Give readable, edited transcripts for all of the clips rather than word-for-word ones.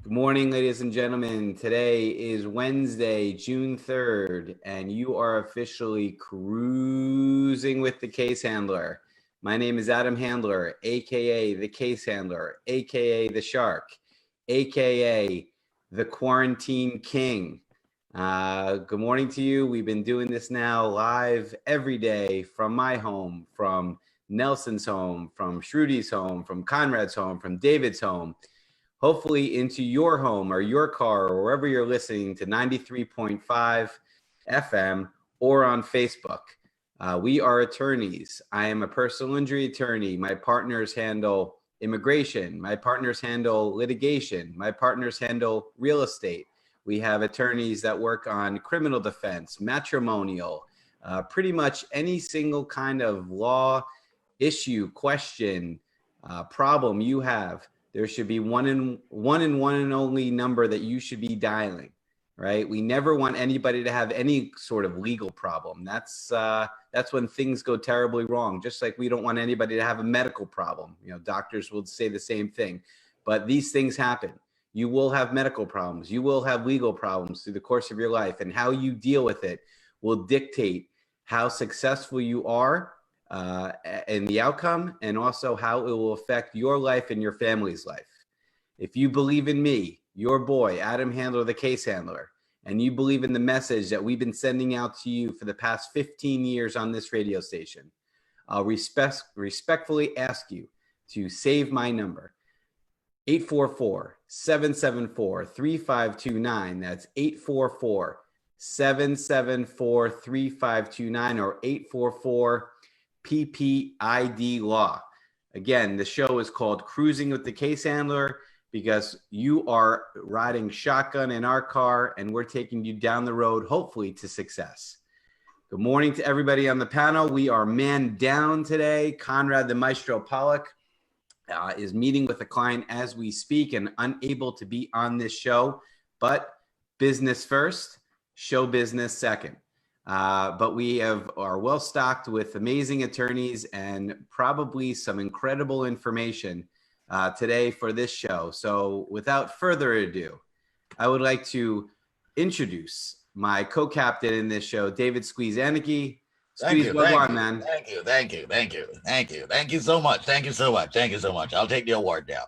Good morning, ladies and gentlemen. Today is Wednesday, June 3rd, and you are officially cruising with the case handler. My name is Adam Handler, aka the case handler, aka the shark, aka the quarantine king. Good morning to you. We've been doing this now live every day from my home, from Nelson's home, from Shruti's home, from Conrad's home, from David's home, hopefully into your home or your car or wherever you're listening to 93.5 FM or on Facebook. We are attorneys. I am a personal injury attorney. My partners handle immigration. My partners handle litigation. My partners handle real estate. We have attorneys that work on criminal defense, matrimonial, pretty much any single kind of law issue, question, problem you have. There should be one and only number that you should be dialing, right? We never want anybody to have any sort of legal problem. That's when things go terribly wrong. Just like we don't want anybody to have a medical problem. You know, doctors will say the same thing, but these things happen. You will have medical problems. You will have legal problems through the course of your life, and how you deal with it will dictate how successful you are in the outcome, and also how it will affect your life and your family's life. If you believe in me, your boy, Adam Handler, the case handler, and you believe in the message that we've been sending out to you for the past 15 years on this radio station, I'll respectfully ask you to save my number, 844-774-3529. That's 844-774-3529 or 844 PPID law. Again, the show is called Cruising with the Case Handler because you are riding shotgun in our car and we're taking you down the road, hopefully to success. Good morning to everybody on the panel. We are man down today. Conrad, the maestro Pollack, is meeting with a client as we speak and unable to be on this show, but business first, show business second. But we are well stocked with amazing attorneys and probably some incredible information today for this show. So without further ado, I would like to introduce my co-captain in this show, David Squeeze Aniki. Thank you so much. I'll take the award now.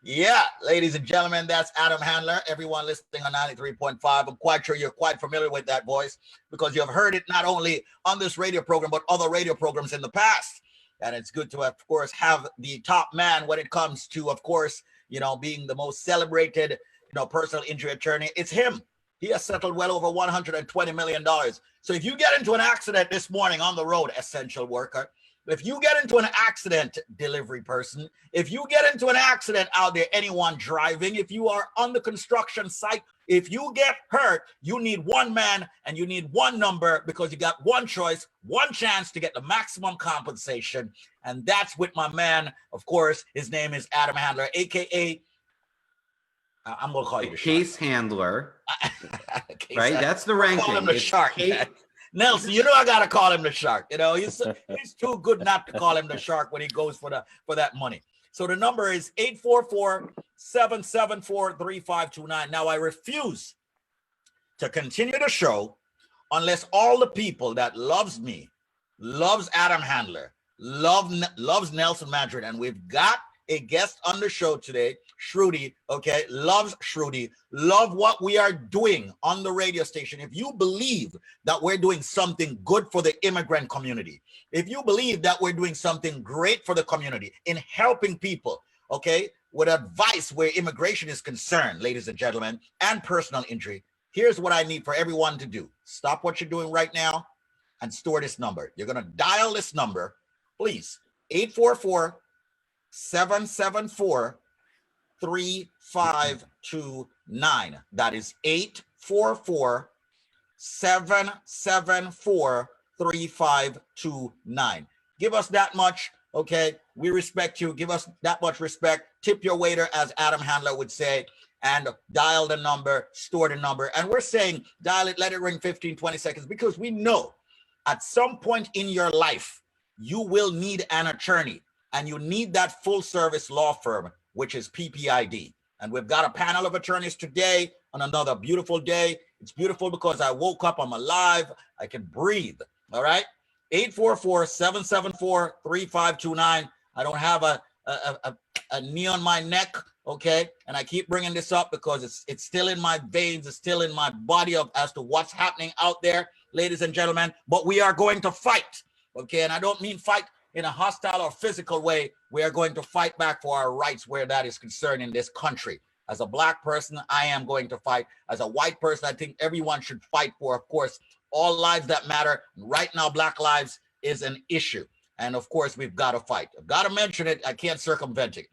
Yeah, ladies and gentlemen, that's Adam Handler. Everyone listening on 93.5. I'm quite sure you're quite familiar with that voice because you've heard it not only on this radio program, but other radio programs in the past. And it's good to, of course, have the top man when it comes to, of course, being the most celebrated, personal injury attorney. It's him. He has settled well over $120 million. So if you get into an accident this morning on the road, essential worker, if you get into an accident, delivery person, if you get into an accident out there, anyone driving, if you are on the construction site, if you get hurt, you need one man and you need one number because you got one choice, one chance to get the maximum compensation. And that's with my man, of course, his name is Adam Handler, AKA, I'm going to call you the case handler, case right? handler. That's the ranking. Call him the shark. Nelson, I gotta call him the shark. He's too good not to call him the shark when he goes for that money. So the number is 844-774-3529. Now I refuse to continue the show unless all the people that loves me, loves Adam Handler, loves Nelson Madrid, and we've got a guest on the show today, Shruti, okay, loves Shruti, love what we are doing on the radio station. If you believe that we're doing something good for the immigrant community, if you believe that we're doing something great for the community in helping people, okay, with advice where immigration is concerned, ladies and gentlemen, and personal injury, here's what I need for everyone to do. Stop what you're doing right now and store this number. You're going to dial this number, please, 844-774-3529. That is 844-774-3529. Give us that much, okay? We respect you. Give us that much respect. Tip your waiter, as Adam Handler would say, and dial the number, store the number. And we're saying dial it, let it ring 15, 20 seconds, because we know at some point in your life, you will need an attorney. And you need that full service law firm, which is PPID. And we've got a panel of attorneys today on another beautiful day. It's beautiful because I woke up, I'm alive, I can breathe. All right. 844-774-3529. I don't have a knee on my neck, okay? And I keep bringing this up because it's still in my veins, it's still in my body as to what's happening out there, ladies and gentlemen. But we are going to fight, okay? And I don't mean fight in a hostile or physical way. We are going to fight back for our rights where that is concerned in this country. As a Black person, I am going to fight. As a white person, I think everyone should fight for, of course, all lives that matter. Right now, Black lives is an issue. And of course, we've got to fight. I've got to mention it. I can't circumvent it.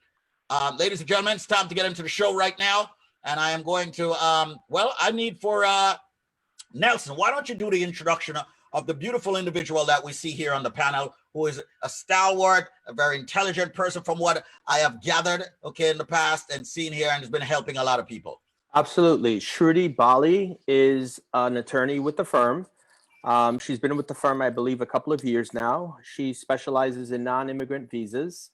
Ladies and gentlemen, it's time to get into the show right now. And I am going to, I need for Nelson, why don't you do the introduction of the beautiful individual that we see here on the panel, who is a stalwart, a very intelligent person from what I have gathered, okay, in the past and seen here, and has been helping a lot of people. Absolutely. Shruti Bali is an attorney with the firm. She's been with the firm, I believe, a couple of years now. She specializes in non-immigrant visas.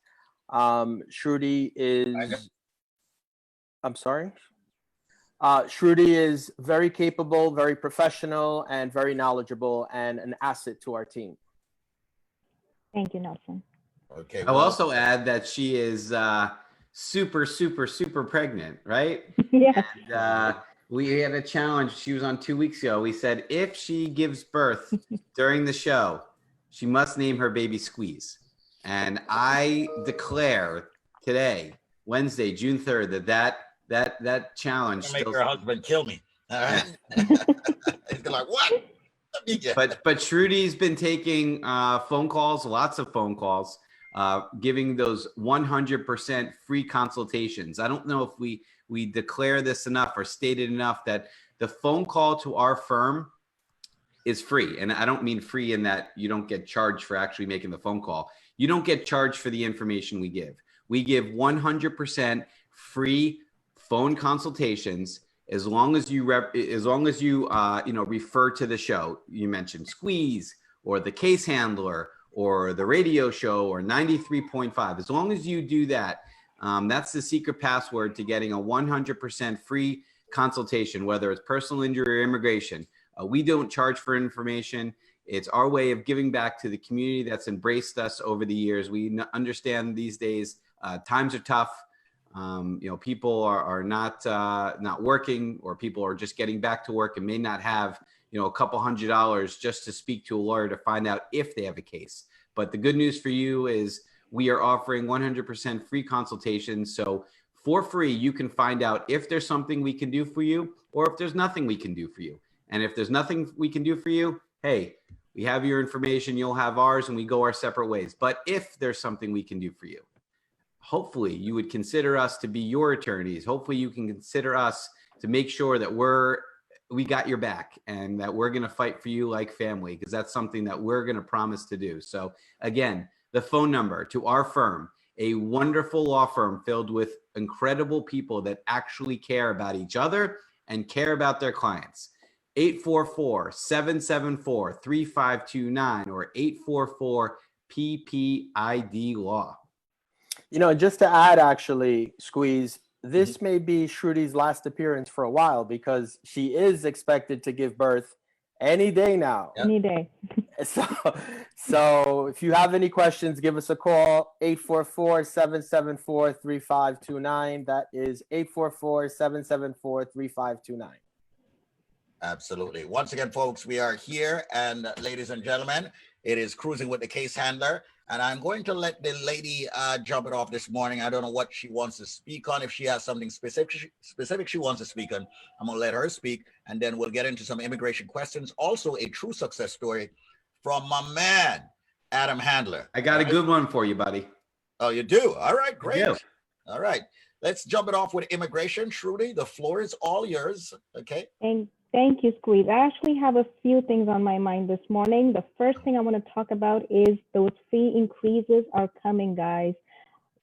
Shruti is, I'm sorry. Shruti is very capable, very professional, and very knowledgeable, and an asset to our team. Thank you, Nelson. Okay. I'll also add that she is super pregnant, right? Yes. And, we had a challenge. She was on 2 weeks ago. We said if she gives birth during the show, she must name her baby Squeeze. And I declare today, Wednesday, June 3rd, that challenge. Make her husband kill me. All right. He's like, what? But Shruti's been taking phone calls, lots of phone calls, giving those 100% free consultations. I don't know if we declare this enough or stated enough that the phone call to our firm is free. And I don't mean free in that you don't get charged for actually making the phone call. You don't get charged for the information we give. We give 100% free phone consultations as long as you refer to the show. You mentioned Squeeze or the Case Handler or the radio show or 93.5. As long as you do that, that's the secret password to getting a 100% free consultation, whether it's personal injury or immigration. We don't charge for information. It's our way of giving back to the community that's embraced us over the years. We understand these days times are tough. People are not working, or people are just getting back to work and may not have a couple $100 just to speak to a lawyer to find out if they have a case. But the good news for you is we are offering 100% free consultations. So for free, you can find out if there's something we can do for you or if there's nothing we can do for you. And if there's nothing we can do for you, hey, we have your information, you'll have ours, and we go our separate ways. But if there's something we can do for you, hopefully you would consider us to be your attorneys. Hopefully you can consider us to make sure that we got your back and that we're going to fight for you like family, because that's something that we're going to promise to do. So again, the phone number to our firm, a wonderful law firm filled with incredible people that actually care about each other and care about their clients. 844-774-3529 or 844-PPID-LAW. Just to add, actually, Squeeze, this may be Shruti's last appearance for a while because she is expected to give birth any day now. Yep. Any day. So if you have any questions, give us a call, 844-774-3529. That is 844-774-3529. Absolutely. Once again, folks, we are here, and ladies and gentlemen, it is Cruising with the Case Handler, and I'm going to let the lady jump it off this morning. I don't know what she wants to speak on. If she has something specific she wants to speak on, I'm going to let her speak, and then we'll get into some immigration questions. Also, a true success story from my man, Adam Handler. I got a good one for you, buddy. Oh, you do? All right, great. I do. All right. Let's jump it off with immigration. Shruti, the floor is all yours. Okay. Thank you, Squeeze. I actually have a few things on my mind this morning. The first thing I want to talk about is those fee increases are coming, guys.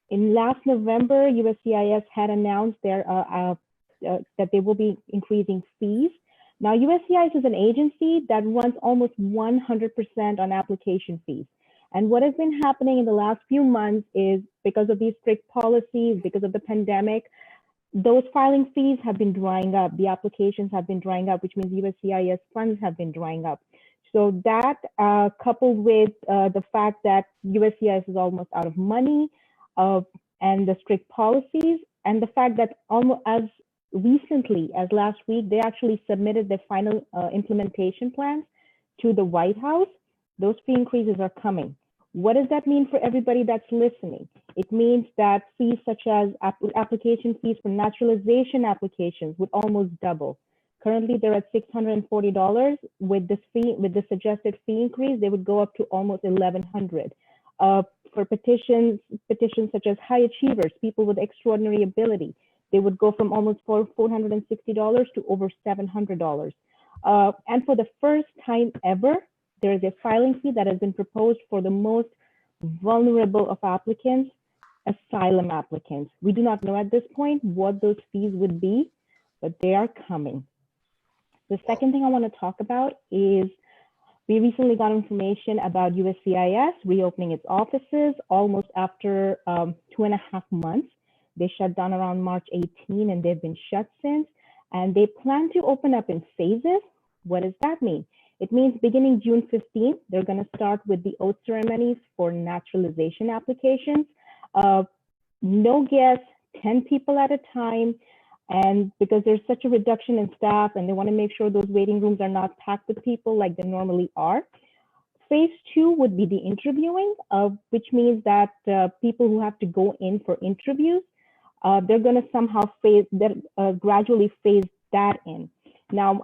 In last November, USCIS had announced that they will be increasing fees. Now, USCIS is an agency that runs almost 100% on application fees. And what has been happening in the last few months is because of these strict policies, because of the pandemic, those filing fees have been drying up. The applications have been drying up, which means USCIS funds have been drying up. So that coupled with the fact that USCIS is almost out of money and the strict policies, and the fact that almost as recently as last week, they actually submitted their final implementation plans to the White House. Those fee increases are coming. What does that mean for everybody that's listening? It means that fees such as application fees for naturalization applications would almost double. Currently, they're at $640. With this fee, with the suggested fee increase, they would go up to almost $1,100. For petitions such as high achievers, people with extraordinary ability, they would go from almost $460 to over $700. And for the first time ever, there is a filing fee that has been proposed for the most vulnerable of applicants, asylum applicants. We do not know at this point what those fees would be, but they are coming. The second thing I want to talk about is we recently got information about USCIS reopening its offices almost after 2.5 months. They shut down around March 18 and they've been shut since. And they plan to open up in phases. What does that mean? It means beginning June 15th, they're going to start with the oath ceremonies for naturalization applications. No guests, 10 people at a time. And because there's such a reduction in staff and they want to make sure those waiting rooms are not packed with people like they normally are. Phase 2 would be the interviewing, which means that people who have to go in for interviews, they're going to somehow gradually phase that in. Now,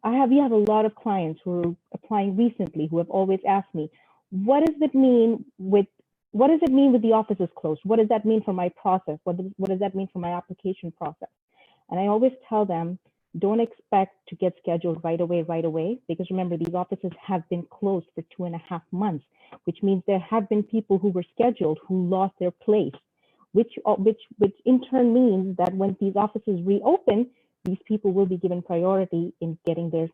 we have a lot of clients who are applying recently who have always asked me, what does it mean with the offices closed? What does that mean for my process? What does that mean for my application process? And I always tell them, don't expect to get scheduled right away, because remember, these offices have been closed for 2.5 months, which means there have been people who were scheduled who lost their place, which in turn means that when these offices reopen, these people will be given priority in getting their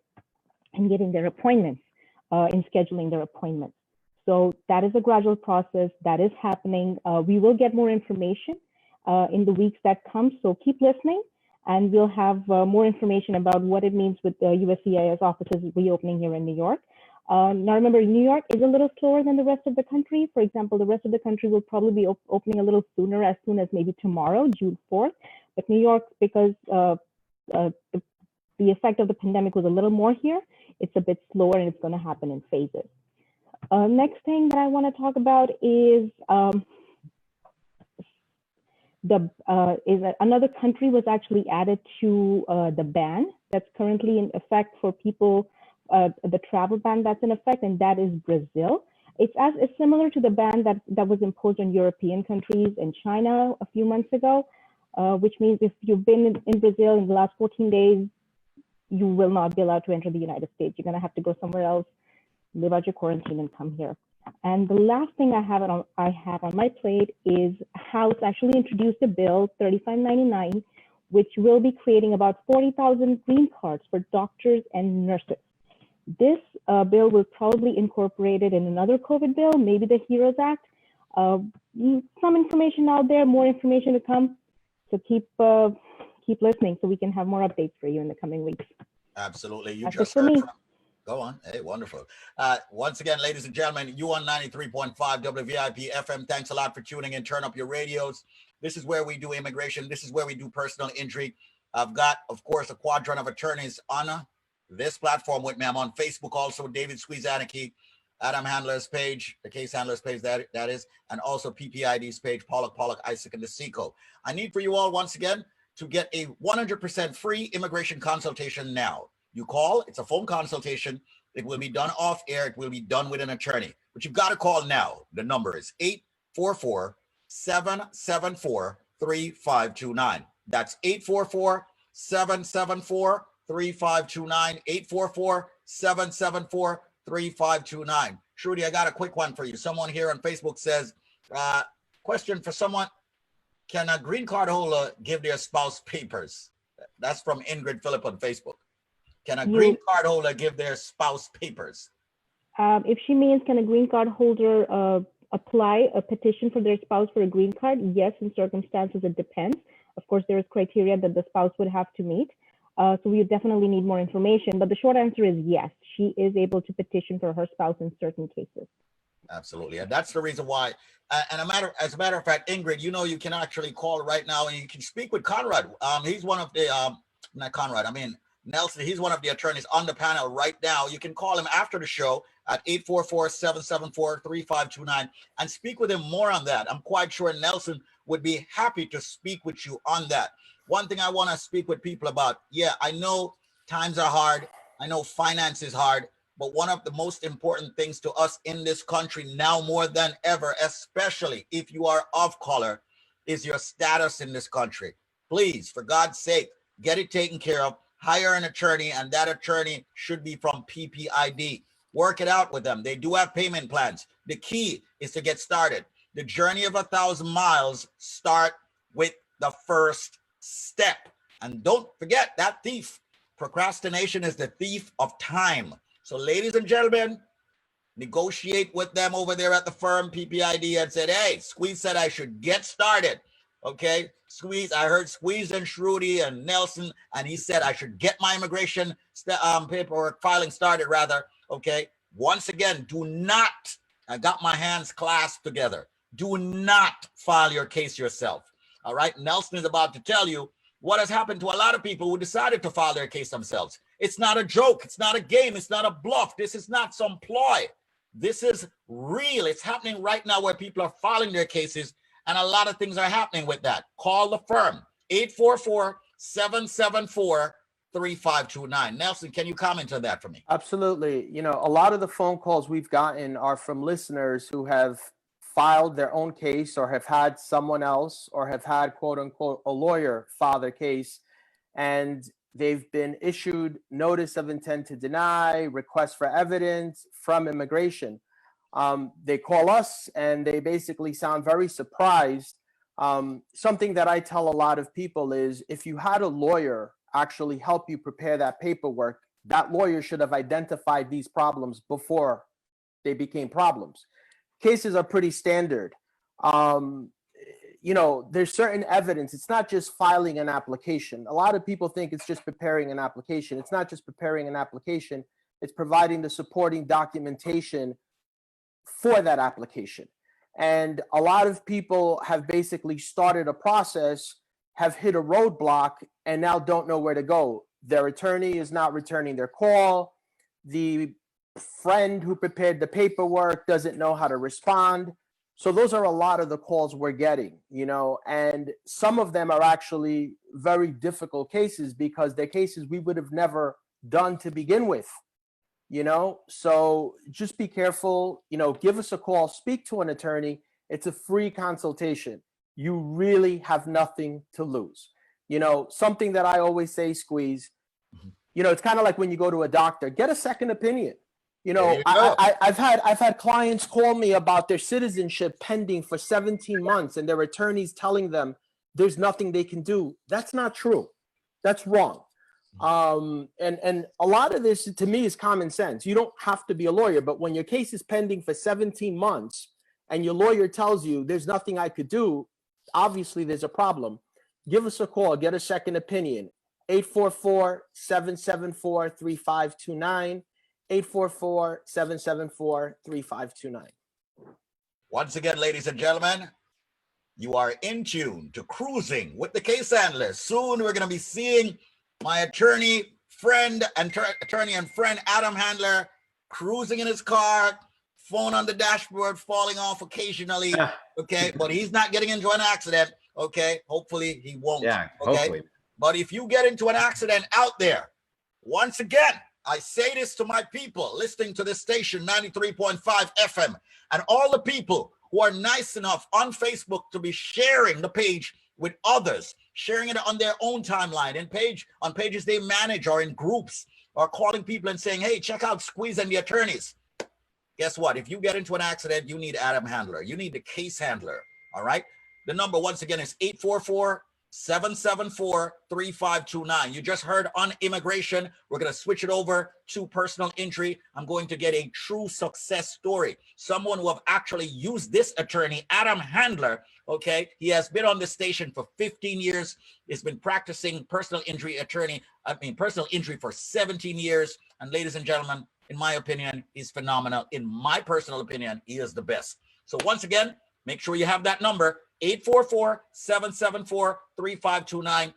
appointments, in scheduling their appointments. So that is a gradual process that is happening. We will get more information in the weeks that come. So keep listening, and we'll have more information about what it means with the USCIS offices reopening here in New York. Now remember, New York is a little slower than the rest of the country. For example, the rest of the country will probably be opening a little sooner, as soon as maybe tomorrow, June 4th. But New York, because the effect of the pandemic was a little more here, it's a bit slower and it's going to happen in phases. Next thing that I want to talk about is another country was actually added to the ban that's currently in effect for people, the travel ban that's in effect, and that is Brazil. It's similar to the ban that was imposed on European countries and China a few months ago, which means if you've been in Brazil in the last 14 days, you will not be allowed to enter the United States. You're going to have to go somewhere else, live out your quarantine, and come here. And the last thing I have on my plate is House actually introduced a bill 3599, which will be creating about 40,000 green cards for doctors and nurses. This bill will probably incorporate it in another COVID bill, maybe the HEROES Act. Some information out there, more information to come. So keep listening so we can have more updates for you in the coming weeks. Absolutely. You That's just it for heard me. from. Go on. Hey, wonderful. Once again, ladies and gentlemen, you on 93.5 WVIP FM. Thanks a lot for tuning in. Turn up your radios. This is where we do immigration. This is where we do personal injury. I've got, of course, a quadrant of attorneys on this platform with me. I'm on Facebook also, David Squeezaniki, Adam Handler's page, the case handler's page, that is, and also PPID's page, Pollack, Isaac, and the Seco. I need for you all, once again, to get a 100% free immigration consultation now. You call, it's a phone consultation. It will be done off air. It will be done with an attorney, but you've got to call now. The number is 844-774-3529. That's 844-774-3529, 844-774-3529. Shruti, I got a quick one for you. Someone here on Facebook says, question for someone, can a green card holder give their spouse papers? That's from Ingrid Phillip on Facebook. Can a green card holder give their spouse papers? If she means, can a green card holder apply a petition for their spouse for a green card? Yes, in circumstances, it depends. Of course, there is criteria that the spouse would have to meet. So we definitely need more information. But the short answer is yes, she is able to petition for her spouse in certain cases. Absolutely. And that's the reason why. And as a matter of fact, Ingrid, you can actually call right now and you can speak with Conrad. He's one of the, not Conrad, I mean, Nelson, he's one of the attorneys on the panel right now. You can call him after the show at 844-774-3529 and speak with him more on that. I'm quite sure Nelson would be happy to speak with you on that. One thing I want to speak with people about, I know times are hard. I know finance is hard, but one of the most important things to us in this country now more than ever, especially if you are of color, is your status in this country. Please, for God's sake, get it taken care of. Hire an attorney, and that attorney should be from PPID. Work it out with them. They do have payment plans. The key is to get started. The journey of 1,000 miles start with the first step. And don't forget that thief. Procrastination is the thief of time. So ladies and gentlemen, negotiate with them over there at the firm PPID and said, hey, Squeeze said I should get started. Okay, Squeeze, I heard Squeeze and Shruti and Nelson, and he said I should get my immigration paperwork filing started rather. Okay, once again, do not, I got my hands clasped together. Do not file your case yourself. All right, Nelson is about to tell you what has happened to a lot of people who decided to file their case themselves. It's not a joke. It's not a game. It's not a bluff. This is not some ploy. This is real. It's happening right now where people are filing their cases, and a lot of things are happening with that. Call the firm, 844-774-3529. Nelson, can you comment on that for me? Absolutely. A lot of the phone calls we've gotten are from listeners who have filed their own case or have had someone else or have had, quote unquote, a lawyer file their case, and they've been issued notice of intent to deny, request for evidence from immigration. They call us and they basically sound very surprised. Something that I tell a lot of people is if you had a lawyer actually help you prepare that paperwork, that lawyer should have identified these problems before they became problems. Cases are pretty standard. There's certain evidence. It's not just filing an application. A lot of people think it's just preparing an application. It's not just preparing an application. It's providing the supporting documentation for that application. And a lot of people have basically started a process, have hit a roadblock, and now don't know where to go. Their attorney is not returning their call. The friend who prepared the paperwork doesn't know how to respond. So those are a lot of the calls we're getting, and some of them are actually very difficult cases because they're cases we would have never done to begin with, so just be careful, give us a call, speak to an attorney. It's a free consultation. You really have nothing to lose. Something that I always say, Squeeze, it's kind of like when you go to a doctor, get a second opinion. I've had clients call me about their citizenship pending for 17 months and their attorneys telling them there's nothing they can do. That's not true. That's wrong. And a lot of this to me is common sense. You don't have to be a lawyer, but when your case is pending for 17 months and your lawyer tells you there's nothing I could do, obviously there's a problem. Give us a call, get a second opinion. 844-774-3529. 844-774-3529. Once again, ladies and gentlemen, you are in tune to Cruising with the Case Handler. Soon we're going to be seeing my attorney friend Adam Handler cruising in his car, phone on the dashboard, falling off occasionally. Okay, but he's not getting into an accident. Okay, hopefully he won't. Yeah, okay? hopefully. But if you get into an accident out there, once again, I say this to my people listening to this station, 93.5 FM, and all the people who are nice enough on Facebook to be sharing the page with others, sharing it on their own timeline and on pages they manage or in groups, or calling people and saying, hey, check out Squeeze and the attorneys. Guess what? If you get into an accident, you need Adam Handler. You need the case handler. All right. The number once again is 774-3529. You just heard on immigration. We're going to switch it over to personal injury. I'm going to get a true success story. Someone who have actually used this attorney, Adam Handler. Okay. He has been on the station for 15 years. He's been practicing personal injury for 17 years. And ladies and gentlemen, in my opinion, he's phenomenal. In my personal opinion, he is the best. So once again, make sure you have that number, 844-774-3529.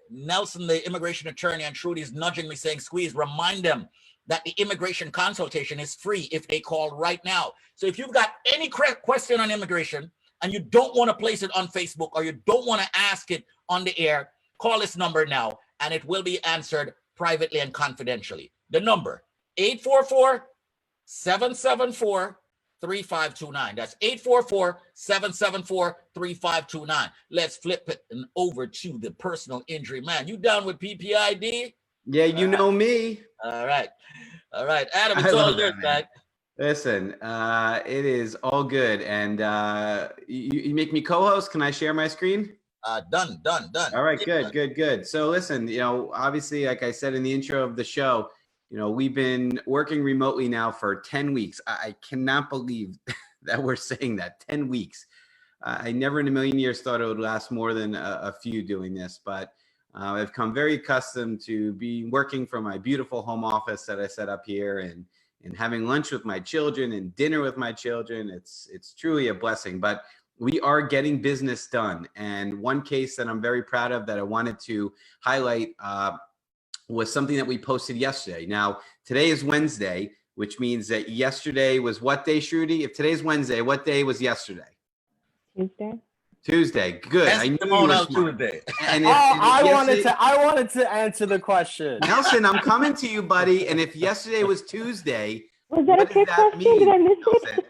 Nelson, the immigration attorney, and Shruti is nudging me saying, Squeeze, remind them that the immigration consultation is free if they call right now. So if you've got any question on immigration and you don't want to place it on Facebook or you don't want to ask it on the air, call this number now and it will be answered privately and confidentially. The number, 844-774-3529. That's 844-774-3529. Let's flip it over to the personal injury man. You down with PPID? Yeah, you know me. All right. Adam, it's all yours, man. Listen, it is all good. And you make me co-host. Can I share my screen? Done. All right, good. So listen, obviously, like I said in the intro of the show, we've been working remotely now for 10 weeks. I cannot believe that we're saying that, 10 weeks. I never in a million years thought it would last more than a few doing this, but I've come very accustomed to be working from my beautiful home office that I set up here and having lunch with my children and dinner with my children. It's truly a blessing, but we are getting business done. And one case that I'm very proud of that I wanted to highlight was something that we posted yesterday. Now, today is Wednesday, which means that yesterday was what day, Shruti? If today's Wednesday, what day was yesterday? Tuesday. Good. I knew you were smart. Tuesday. And I wanted to answer the question. Nelson, I'm coming to you, buddy. And if yesterday was Tuesday, was that a trick question? Did I miss it?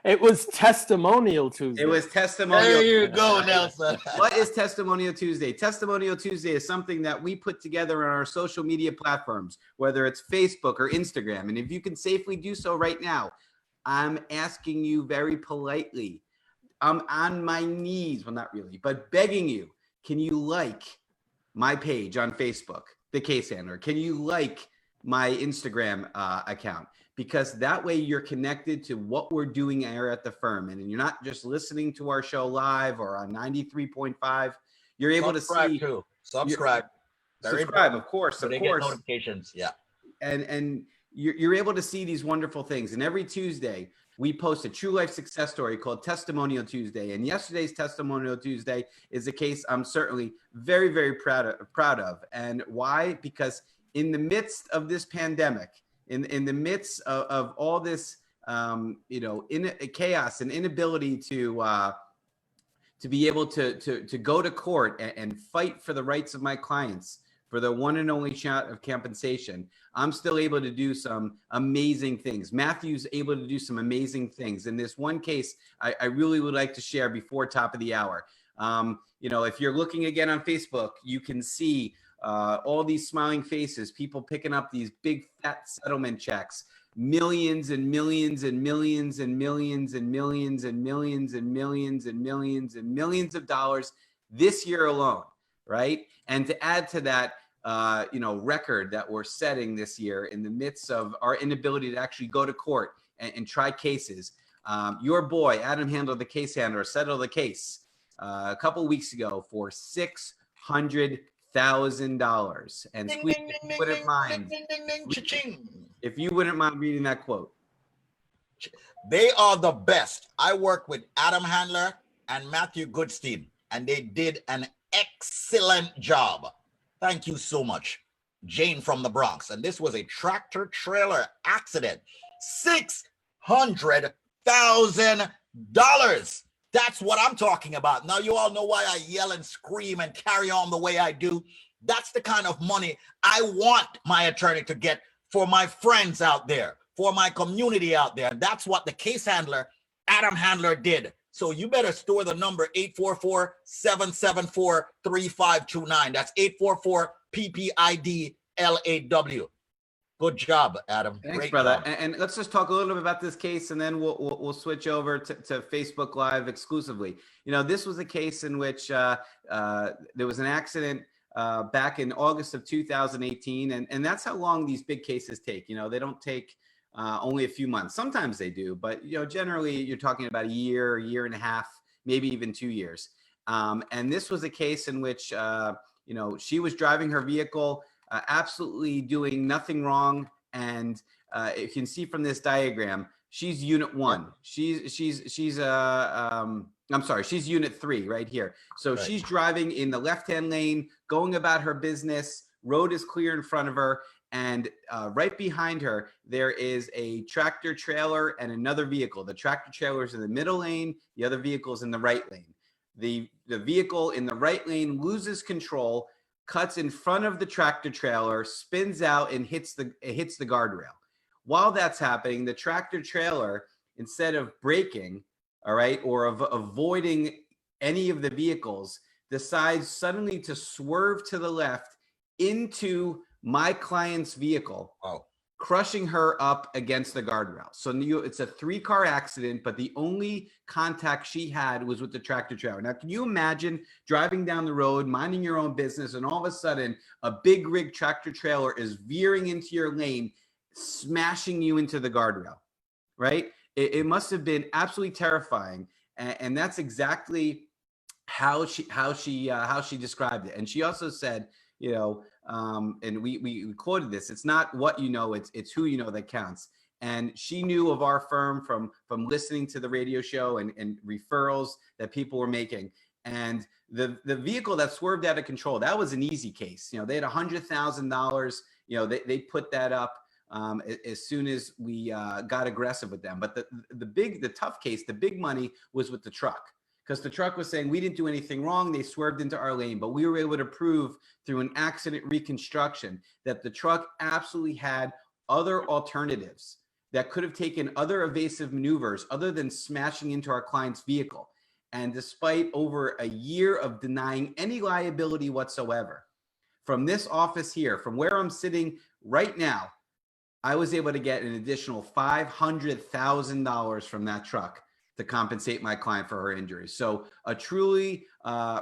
It was Testimonial Tuesday. It was Testimonial. There you go, Nelson. What is Testimonial Tuesday? Testimonial Tuesday is something that we put together on our social media platforms, whether it's Facebook or Instagram. And if you can safely do so right now, I'm asking you very politely. I'm on my knees. Well, not really, but begging you. Can you like my page on Facebook, The Case Handler? Can you like my Instagram account? Because that way you're connected to what we're doing here at the firm. And you're not just listening to our show live or on 93.5. You're able to see. Subscribe. Subscribe, of course. So they get notifications. Yeah. And you're able to see these wonderful things. And every Tuesday, we post a true life success story called Testimonial Tuesday. And yesterday's Testimonial Tuesday is a case I'm certainly very, very proud of. And why? Because in the midst of this pandemic, in the midst of all this, chaos and inability to be able to go to court and fight for the rights of my clients, for the one and only shot of compensation, I'm still able to do some amazing things. Matthew's able to do some amazing things. In this one case, I really would like to share before top of the hour. If you're looking again on Facebook, you can see all these smiling faces, people picking up these big fat settlement checks, millions and millions and millions and millions and millions and millions and millions and millions and millions of dollars this year alone, right? And to add to that, record that we're setting this year in the midst of our inability to actually go to court and try cases, your boy Adam Handler, the case handler, settled the case a couple of weeks ago for $600,000. And Squeeze, if you wouldn't mind reading that quote. They are the best. I work with Adam Handler and Matthew Goodstein, and they did an excellent job. Thank you so much. Jane from the Bronx. And this was a tractor trailer accident. $600,000. That's what I'm talking about. Now, you all know why I yell and scream and carry on the way I do. That's the kind of money I want my attorney to get for my friends out there, for my community out there. That's what the case handler, Adam Handler, did. So you better store the number 844-774-3529. That's 844-PPID-LAW. Good job, Adam. Thanks, Great brother. job. And let's just talk a little bit about this case, and then we'll switch over to Facebook Live exclusively. You know, this was a case in which there was an accident back in August of 2018, and that's how long these big cases take. You know, they don't take only a few months. Sometimes they do, but you know, generally you're talking about a year and a half, maybe even 2 years. And this was a case in which you know, she was driving her vehicle, absolutely doing nothing wrong. And you can see from this diagram, she's unit 1. She's I'm sorry, she's unit 3 right here. So Right. she's driving in the left-hand lane, going about her business. Road is clear in front of her. And right behind her, there is a tractor trailer and another vehicle. The tractor trailer is in the middle lane. The other vehicle is in the right lane. The vehicle in the right lane loses control, cuts in front of the tractor trailer, spins out, and hits the guardrail. While that's happening, the tractor trailer, instead of braking, all right, or avoiding any of the vehicles, decides suddenly to swerve to the left into my client's vehicle, crushing her up against the guardrail. So it's a 3-car accident, but the only contact she had was with the tractor trailer. Now, can you imagine driving down the road, minding your own business, and all of a sudden a big rig tractor trailer is veering into your lane, smashing you into the guardrail, right? It must have been absolutely terrifying. And that's exactly how she described it. And she also said, you know, and we quoted this, it's not what you know, it's who you know that counts. And she knew of our firm from listening to the radio show and referrals that people were making. And the vehicle that swerved out of control, that was an easy case. You know, they had $100,000, you know, they put that up as soon as we got aggressive with them. But the tough case, the big money was with the truck. Because the truck was saying we didn't do anything wrong. They swerved into our lane, but we were able to prove through an accident reconstruction that the truck absolutely had other alternatives that could have taken other evasive maneuvers other than smashing into our client's vehicle. And despite over a year of denying any liability whatsoever, from this office here, from where I'm sitting right now, I was able to get an additional $500,000 from that truck to compensate my client for her injuries. So a truly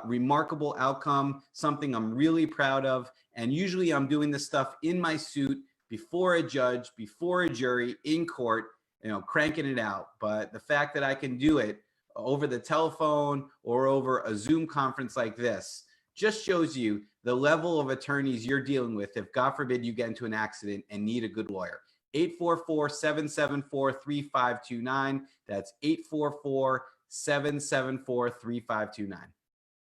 remarkable outcome, something I'm really proud of. And usually I'm doing this stuff in my suit before a judge, before a jury, in court, you know, cranking it out. But the fact that I can do it over the telephone or over a Zoom conference like this just shows you the level of attorneys you're dealing with if, God forbid, you get into an accident and need a good lawyer. 844-774-3529. That's 844-774-3529.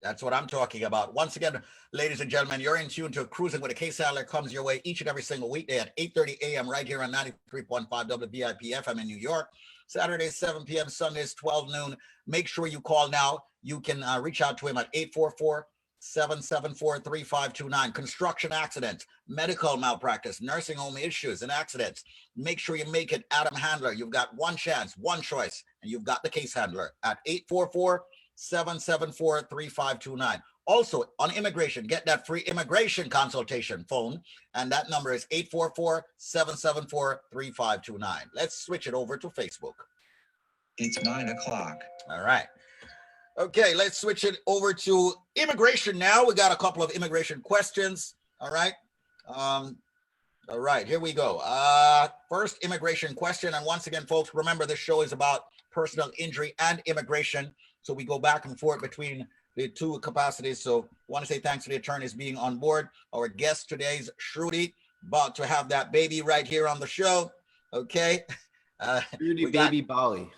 That's what I'm talking about. Once again, ladies and gentlemen, you're in tune to Cruising with a Case Handler. Comes your way each and every single weekday at 8:30 a.m. right here on 93.5 WVIP FM in New York. Saturdays, 7 p.m., Sundays, 12 noon. Make sure you call now. You can reach out to him at 844-774-3529. Construction accidents, medical malpractice, nursing home issues and accidents. Make sure you make it Adam Handler. You've got one chance, one choice, and you've got the case handler at 844-774-3529. Also, on immigration, get that free immigration consultation phone, and that number is 844-774-3529. Let's switch it over to Facebook. It's 9 o'clock. All right. Okay, let's switch it over to immigration now. We got a couple of immigration questions. All right. All right, here we go. First immigration question. And once again, folks, remember this show is about personal injury and immigration. So we go back and forth between the two capacities. So I want to say thanks to the attorneys being on board. Our guest today is Shruti, about to have that baby right here on the show. Okay. Shruti baby Bali.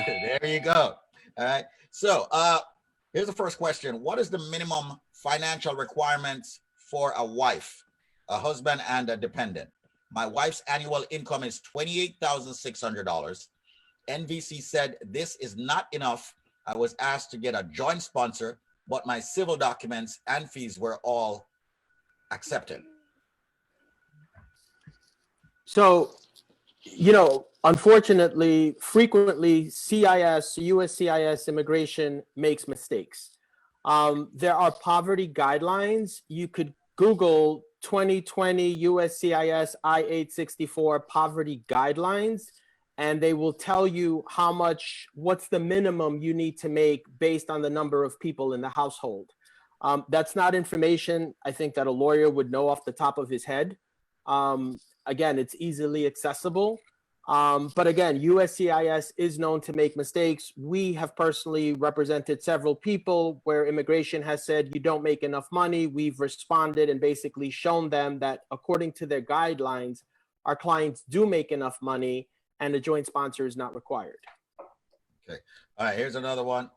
There you go. All right. So here's the first question. What is the minimum financial requirements for a wife, a husband, and a dependent? My wife's annual income is $28,600. NVC said this is not enough. I was asked to get a joint sponsor, but my civil documents and fees were all accepted. So, you know, unfortunately, frequently USCIS immigration makes mistakes. There are poverty guidelines. You could Google 2020 USCIS I-864 poverty guidelines, and they will tell you what's the minimum you need to make based on the number of people in the household. That's not information I think that a lawyer would know off the top of his head. Again, it's easily accessible. But again, USCIS is known to make mistakes. We have personally represented several people where immigration has said you don't make enough money. We've responded and basically shown them that according to their guidelines, our clients do make enough money and a joint sponsor is not required. Okay. All right. Here's another one.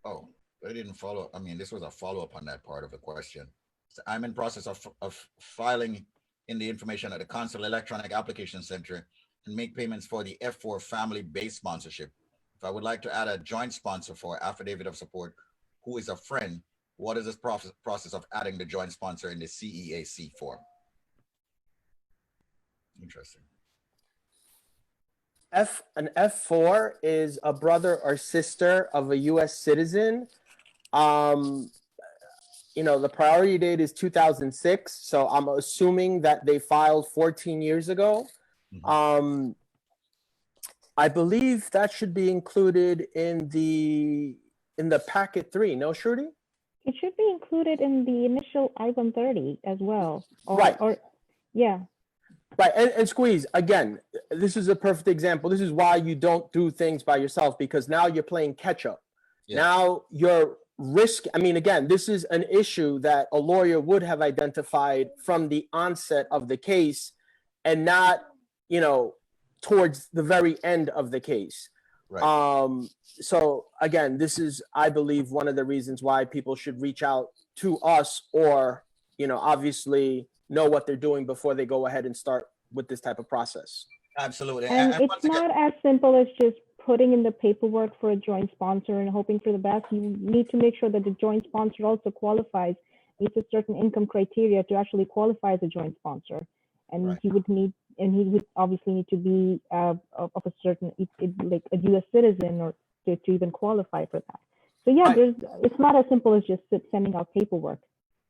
Oh, I didn't follow. I mean, this was a follow-up on that part of the question. So I'm in process of filing in the information at the Consular Electronic Application Center and make payments for the F4 family-based sponsorship. If I would like to add a joint sponsor for affidavit of support, who is a friend, what is this process of adding the joint sponsor in the CEAC form? Interesting. An F4 is a brother or sister of a U.S. citizen. The priority date is 2006, so I'm assuming that they filed 14 years ago. Mm-hmm. I believe that should be included in the packet 3. No, Shruti? It should be included in the initial I-130 as well. Right. Yeah. Right, and Squeeze, again, this is a perfect example. This is why you don't do things by yourself, because now you're playing catch up. Yeah. Now you're again, this is an issue that a lawyer would have identified from the onset of the case and not, towards the very end of the case. Right. So again, this is, I believe, one of the reasons why people should reach out to us or, obviously know what they're doing before they go ahead and start with this type of process. Absolutely. And it's not as simple as just putting in the paperwork for a joint sponsor and hoping for the best. You need to make sure that the joint sponsor also qualifies, meets a certain income criteria to actually qualify as a joint sponsor. And right. he would obviously need to be of a certain, like a U.S. citizen or to even qualify for that. So yeah, right. It's not as simple as just sending out paperwork.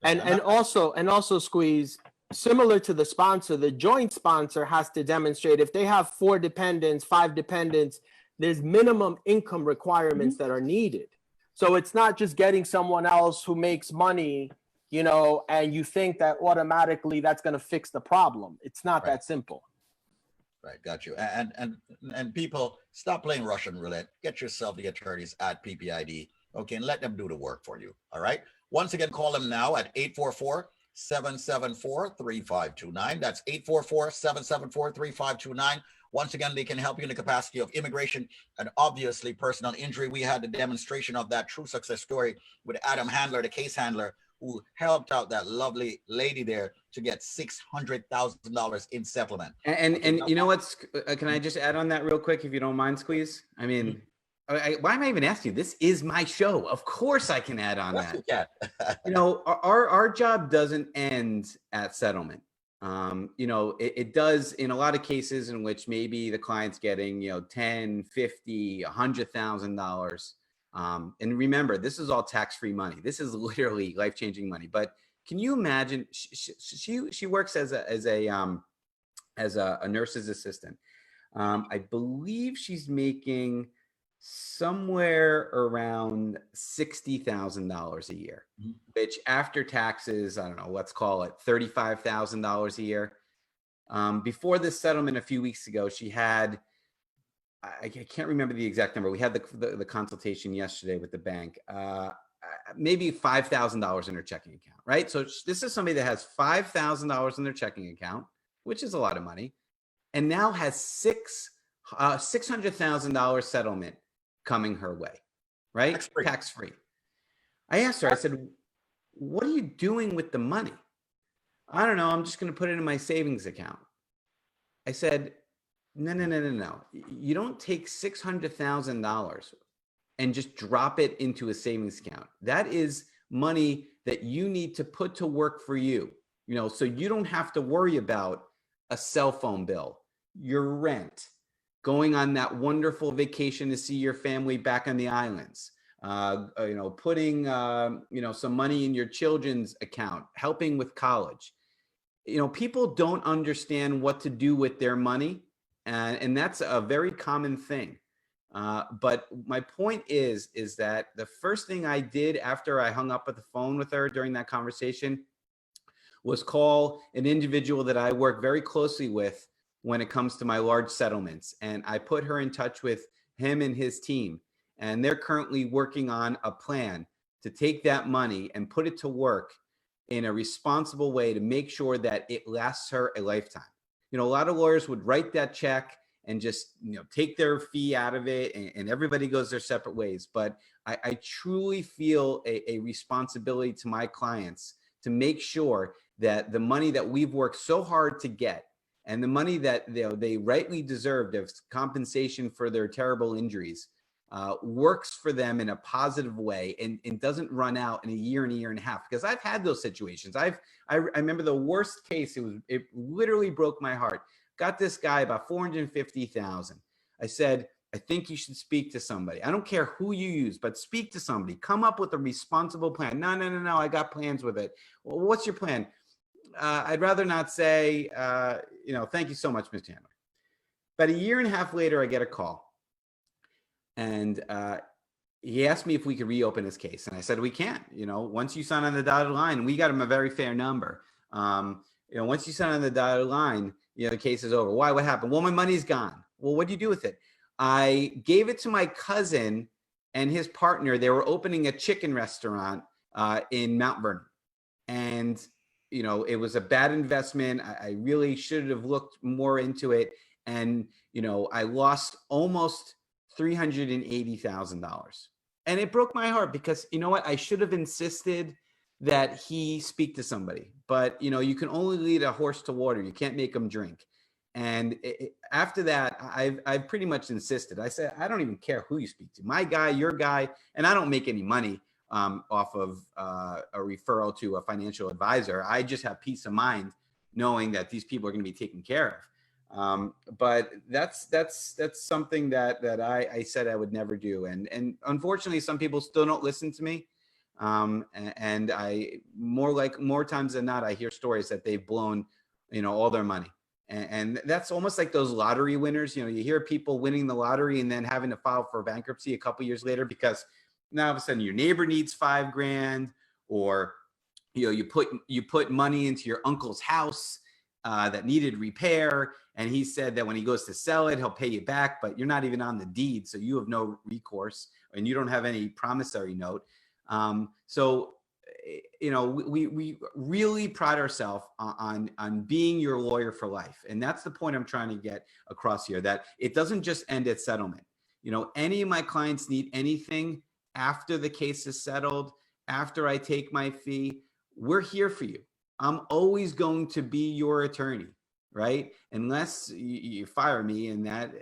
And also Squeeze, similar to the sponsor, the joint sponsor has to demonstrate if they have 4 dependents, 5 dependents, there's minimum income requirements that are needed. So it's not just getting someone else who makes money, and you think that automatically that's going to fix the problem. It's not that simple. Right, got you. And people, stop playing Russian roulette. Get yourself the attorneys at PPID, okay, and let them do the work for you, all right? Once again, call them now at 844-774-3529. That's 844-774-3529. Once again, they can help you in the capacity of immigration and obviously personal injury. We had the demonstration of that true success story with Adam Handler, the case handler, who helped out that lovely lady there to get $600,000 in settlement. And you know what's, can I just add on that real quick, if you don't mind, Squeeze? I mean, why am I even asking you? This is my show. Of course I can add on that. Yeah. Our job doesn't end at settlement. It does in a lot of cases in which maybe the client's getting, $10, $50, $100,000. And remember, this is all tax-free money. This is literally life-changing money. But can you imagine? She works as a nurse's assistant. I believe she's making somewhere around $60,000 a year, which after taxes, I don't know, let's call it $35,000 a year. Before this settlement a few weeks ago, she had, I can't remember the exact number. We had the consultation yesterday with the bank, maybe $5,000 in her checking account, right? So this is somebody that has $5,000 in their checking account, which is a lot of money, and now has $600,000 settlement coming her way, right? Tax-free. I asked her, I said, what are you doing with the money? I don't know. I'm just going to put it in my savings account. I said, no. You don't take $600,000 and just drop it into a savings account. That is money that you need to put to work for you, so you don't have to worry about a cell phone bill, your rent, going on that wonderful vacation to see your family back on the islands, putting, some money in your children's account, helping with college. People don't understand what to do with their money. And that's a very common thing. But my point is that the first thing I did after I hung up at the phone with her during that conversation was call an individual that I work very closely with when it comes to my large settlements. And I put her in touch with him and his team. And they're currently working on a plan to take that money and put it to work in a responsible way to make sure that it lasts her a lifetime. A lot of lawyers would write that check and just take their fee out of it, and everybody goes their separate ways. But I truly feel a responsibility to my clients to make sure that the money that we've worked so hard to get, and the money that they rightly deserved as compensation for their terrible injuries, works for them in a positive way and doesn't run out in a year and a half. Because I've had those situations. I remember the worst case. It literally broke my heart. Got this guy about $450,000. I said, I think you should speak to somebody. I don't care who you use, but speak to somebody. Come up with a responsible plan. No. I got plans with it. Well, what's your plan? I'd rather not say. Thank you so much, Mr. Handler. About a year and a half later, I get a call. And he asked me if we could reopen his case. And I said, we can't. Once you sign on the dotted line, we got him a very fair number. Once you sign on the dotted line, the case is over. Why? What happened? Well, my money's gone. Well, what do you do with it? I gave it to my cousin and his partner. They were opening a chicken restaurant in Mount Vernon. And, it was a bad investment. I really should have looked more into it. And, I lost almost $380,000. And it broke my heart because, what? I should have insisted that he speak to somebody. But, you can only lead a horse to water. You can't make him drink. And after that, I've pretty much insisted. I said, I don't even care who you speak to. My guy, your guy. And I don't make any money off of a referral to a financial advisor. I just have peace of mind knowing that these people are going to be taken care of. But that's something that I said I would never do. And unfortunately, some people still don't listen to me. And I more times than not, I hear stories that they've blown, all their money. And that's almost like those lottery winners. You hear people winning the lottery and then having to file for bankruptcy a couple years later because now all of a sudden your neighbor needs $5,000, or you put money into your uncle's house that needed repair, and he said that when he goes to sell it, he'll pay you back, but you're not even on the deed, so you have no recourse, and you don't have any promissory note. So we really pride ourselves on being your lawyer for life. And that's the point I'm trying to get across here, that it doesn't just end at settlement. Any of my clients need anything after the case is settled, after I take my fee, we're here for you. I'm always going to be your attorney, right? Unless you fire me, and that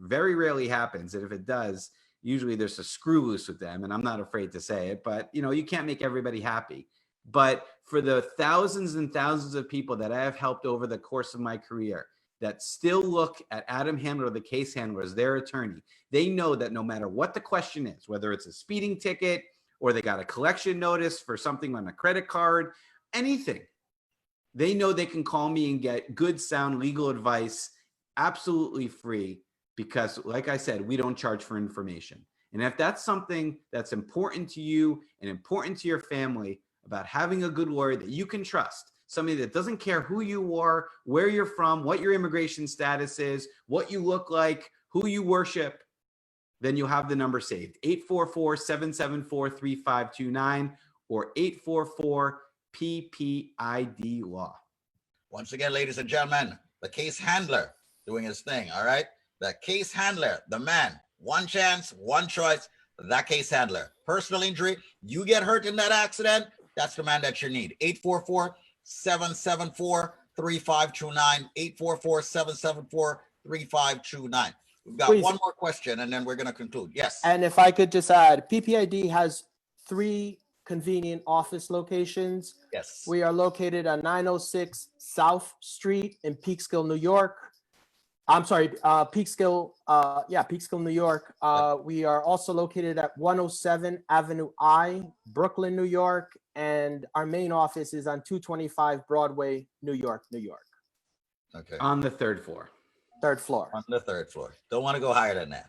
very rarely happens. And if it does, usually there's a screw loose with them, and I'm not afraid to say it, but you can't make everybody happy. But for the thousands and thousands of people that I have helped over the course of my career that still look at Adam Handler, the case handler, as their attorney, they know that no matter what the question is, whether it's a speeding ticket or they got a collection notice for something on a credit card, anything, they know they can call me and get good, sound legal advice absolutely free. Because like I said, we don't charge for information. And if that's something that's important to you and important to your family, about having a good lawyer that you can trust, somebody that doesn't care who you are, where you're from, what your immigration status is, what you look like, who you worship, then you'll have the number saved. 844-774-3529 or 844-PPID-LAW. Once again, ladies and gentlemen, the case handler doing his thing, all right? The case handler, the man, one chance, one choice, that case handler. Personal injury, you get hurt in that accident, that's the man that you need. 844-774-3529, 844-774-3529. We've got one more question and then we're going to conclude. Yes. And if I could just add, PPID has 3 convenient office locations. Yes. We are located on 906 South Street in Peekskill, New York. I'm sorry, Peekskill, Peekskill, New York. We are also located at 107 Avenue I, Brooklyn, New York, and our main office is on 225 Broadway, New York, New York. Okay. On the third floor. Third floor. On the third floor. Don't want to go higher than that.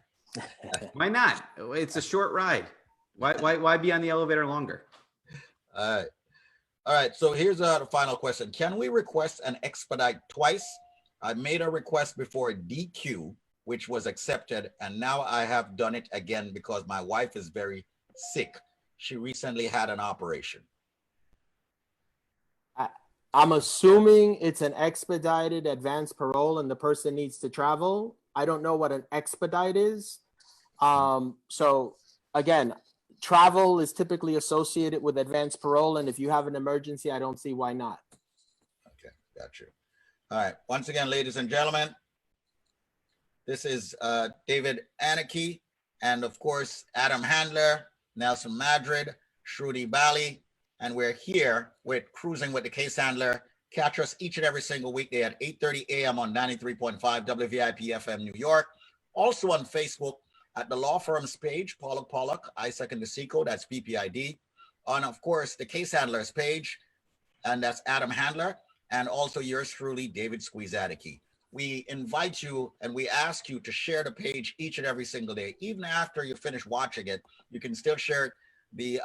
Why not? It's a short ride. Why be on the elevator longer? All right. All right. So here's the final question. Can we request an expedite twice? I made a request before DQ, which was accepted, and now I have done it again because my wife is very sick. She recently had an operation. I'm assuming it's an expedited advance parole and the person needs to travel. I don't know what an expedite is. So again, travel is typically associated with advance parole, and if you have an emergency, I don't see why not. Okay, got you. All right. Once again, ladies and gentlemen, this is David Anarchy, and of course, Adam Handler, Nelson Madrid, Shruti Bali, and we're here with Cruising with the Case Handler. Catch us each and every single weekday at 8:30 a.m. on 93.5 WVIP FM New York. Also on Facebook at the law firm's page, Pollack, Isaac and DeSico, that's PPID. On, of course, the Case Handler's page, and that's Adam Handler. And also yours truly, David Squeezadicki. We invite you and we ask you to share the page each and every single day. Even after you finish watching it, you can still share it. The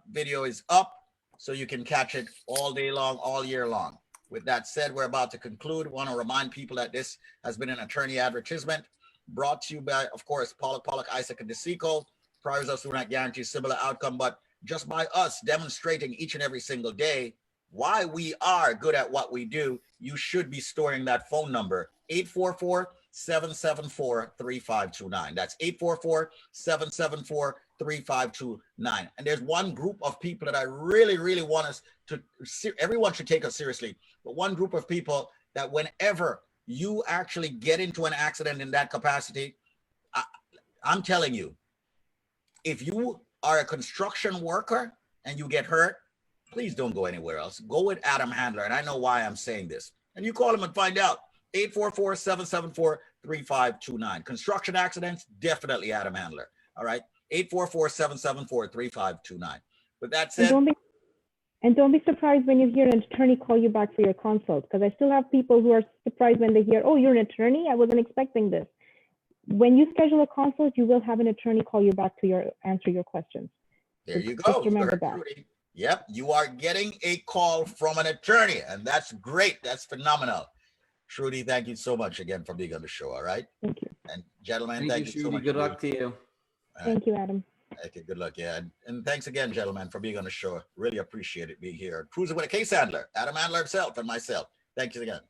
video is up, so you can catch it all day long, all year long. With that said, we're about to conclude. I want to remind people that this has been an attorney advertisement brought to you by, of course, Pollack, Isaac, and DeSico. Priors us do not guarantee similar outcome, but just by us demonstrating each and every single day why we are good at what we do, you should be storing that phone number, 844-774-3529. That's 844-774-3529. And there's one group of people that I really, really want us to, everyone should take us seriously, but one group of people that whenever you actually get into an accident in that capacity, I'm telling you, if you are a construction worker and you get hurt, please don't go anywhere else. Go with Adam Handler. And I know why I'm saying this. And you call him and find out. 844-774-3529. Construction accidents, definitely Adam Handler. All right. 844-774-3529. With that said. And don't be surprised when you hear an attorney call you back for your consult, because I still have people who are surprised when they hear, oh, you're an attorney? I wasn't expecting this. When you schedule a consult, you will have an attorney call you back to answer your questions. There you go. Just remember that. Yep, you are getting a call from an attorney, and that's great. That's phenomenal. Shruti, thank you so much again for being on the show, all right? Thank you. And gentlemen, thank you so much. Good luck to you. Thank you, Adam. Okay, good luck, yeah. And thanks again, gentlemen, for being on the show. Really appreciate it being here. Cruising with a Case Handler, Adam Handler himself and myself. Thank you again.